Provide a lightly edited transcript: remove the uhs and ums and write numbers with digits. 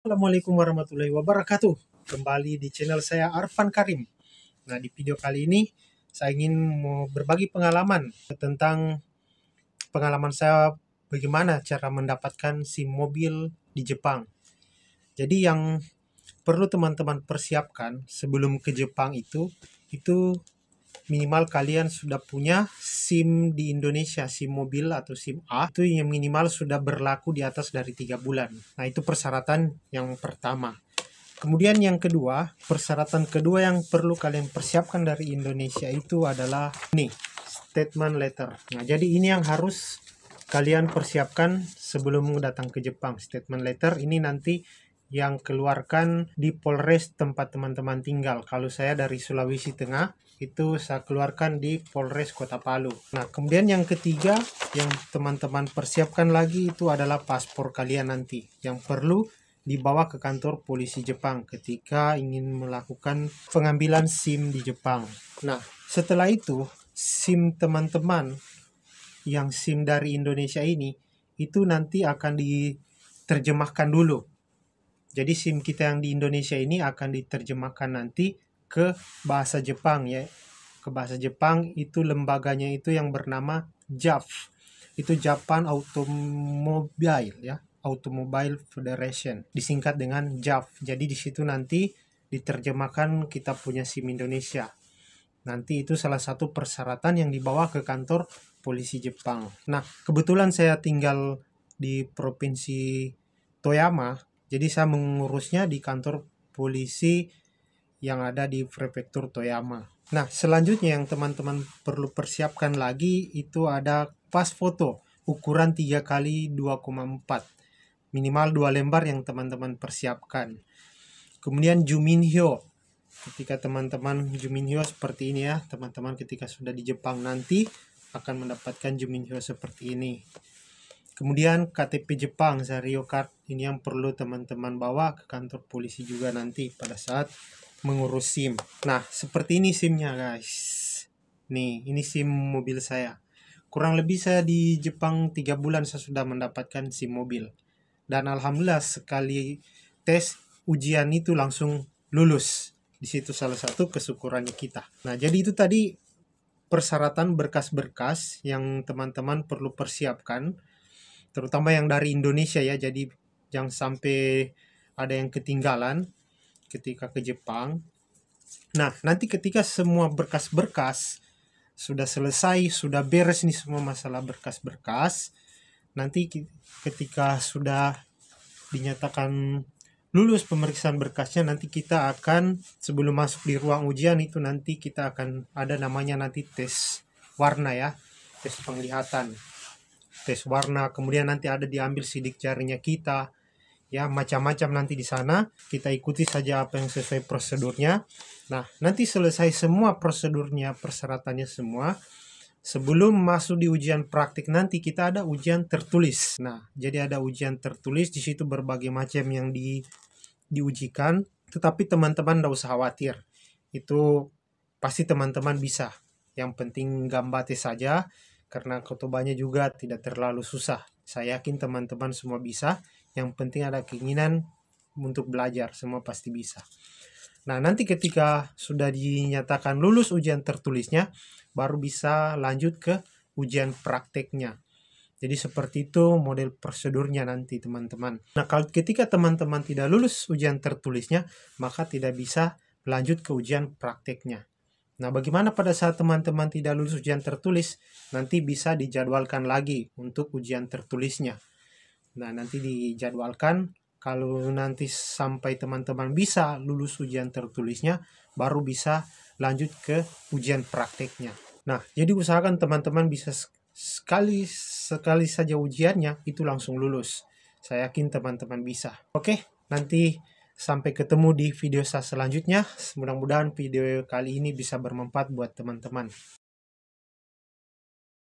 Assalamualaikum warahmatullahi wabarakatuh. Kembali di channel saya Arfan Karim. Nah, di video kali ini saya ingin mau berbagi pengalaman tentang pengalaman saya bagaimana cara mendapatkan SIM mobil di Jepang. Jadi yang perlu teman-teman persiapkan sebelum ke Jepang itu minimal kalian sudah punya SIM di Indonesia, SIM mobil atau SIM A, itu yang minimal sudah berlaku di atas dari 3 bulan. Nah, itu persyaratan yang pertama. Kemudian yang kedua, persyaratan kedua yang perlu kalian persiapkan dari Indonesia itu adalah ini, statement letter. Nah, jadi ini yang harus kalian persiapkan sebelum datang ke Jepang. Statement letter ini nanti yang keluarkan di Polres tempat teman-teman tinggal. Kalau saya dari Sulawesi Tengah, itu saya keluarkan di Polres Kota Palu. Nah, kemudian yang ketiga yang teman-teman persiapkan lagi itu adalah paspor kalian nanti. Yang perlu dibawa ke kantor polisi Jepang ketika ingin melakukan pengambilan SIM di Jepang. Nah, setelah itu, SIM teman-teman yang SIM dari Indonesia ini, itu nanti akan diterjemahkan dulu. Jadi SIM kita yang di Indonesia ini akan diterjemahkan nanti ke bahasa Jepang ya. Ke bahasa Jepang itu lembaganya itu yang bernama JAF. Itu Japan Automobile ya. Automobile Federation, disingkat dengan JAF. Jadi di situ nanti diterjemahkan kita punya SIM Indonesia. Nanti itu salah satu persyaratan yang dibawa ke kantor polisi Jepang. Nah, kebetulan saya tinggal di provinsi Toyama, jadi saya mengurusnya di kantor polisi yang ada di prefektur Toyama. Nah, selanjutnya yang teman-teman perlu persiapkan lagi itu ada pas foto ukuran 3 kali 2,4. Minimal 2 lembar yang teman-teman persiapkan. Kemudian Juminhyo. Ketika teman-teman Juminhyo seperti ini ya, teman-teman ketika sudah di Jepang nanti akan mendapatkan Juminhyo seperti ini. Kemudian KTP Jepang, Zario Card, ini yang perlu teman-teman bawa ke kantor polisi juga nanti pada saat mengurus SIM. Nah, seperti ini SIM-nya guys. Nih, ini SIM mobil saya. Kurang lebih saya di Jepang 3 bulan saya sudah mendapatkan SIM mobil. Dan alhamdulillah sekali tes ujian itu langsung lulus. Di situ salah satu kesyukurannya kita. Nah, jadi itu tadi persyaratan berkas-berkas yang teman-teman perlu persiapkan, terutama yang dari Indonesia ya. Jadi jangan sampai ada yang ketinggalan ketika ke Jepang. Nah, nanti ketika semua berkas-berkas sudah selesai, sudah beres nih semua masalah berkas-berkas, nanti ketika sudah dinyatakan lulus pemeriksaan berkasnya, nanti kita akan sebelum masuk di ruang ujian itu nanti kita akan ada namanya nanti tes warna ya, tes penglihatan, tes warna. Kemudian nanti ada diambil sidik jarinya kita ya, macam-macam nanti di sana. Kita ikuti saja apa yang sesuai prosedurnya. Nah, nanti selesai semua prosedurnya, persyaratannya semua, sebelum masuk di ujian praktik nanti kita ada ujian tertulis. Nah, jadi ada ujian tertulis di situ berbagai macam yang diujikan, tetapi teman-teman tidak usah khawatir. Itu pasti teman-teman bisa. Yang penting gambate saja karena khotbahnya juga tidak terlalu susah. Saya yakin teman-teman semua bisa. Yang penting ada keinginan untuk belajar, semua pasti bisa. Nah, nanti ketika sudah dinyatakan lulus ujian tertulisnya, baru bisa lanjut ke ujian prakteknya. Jadi seperti itu model prosedurnya nanti teman-teman. Nah, kalau ketika teman-teman tidak lulus ujian tertulisnya, maka tidak bisa lanjut ke ujian prakteknya. Nah, bagaimana pada saat teman-teman tidak lulus ujian tertulis, nanti bisa dijadwalkan lagi untuk ujian tertulisnya. Nah, nanti dijadwalkan. Kalau nanti sampai teman-teman bisa lulus ujian tertulisnya, baru bisa lanjut ke ujian prakteknya. Nah, jadi usahakan teman-teman bisa sekali saja ujiannya itu langsung lulus. Saya yakin teman-teman bisa. Oke, nanti sampai ketemu di video saya selanjutnya. Mudah-mudahan video kali ini bisa bermanfaat buat teman-teman.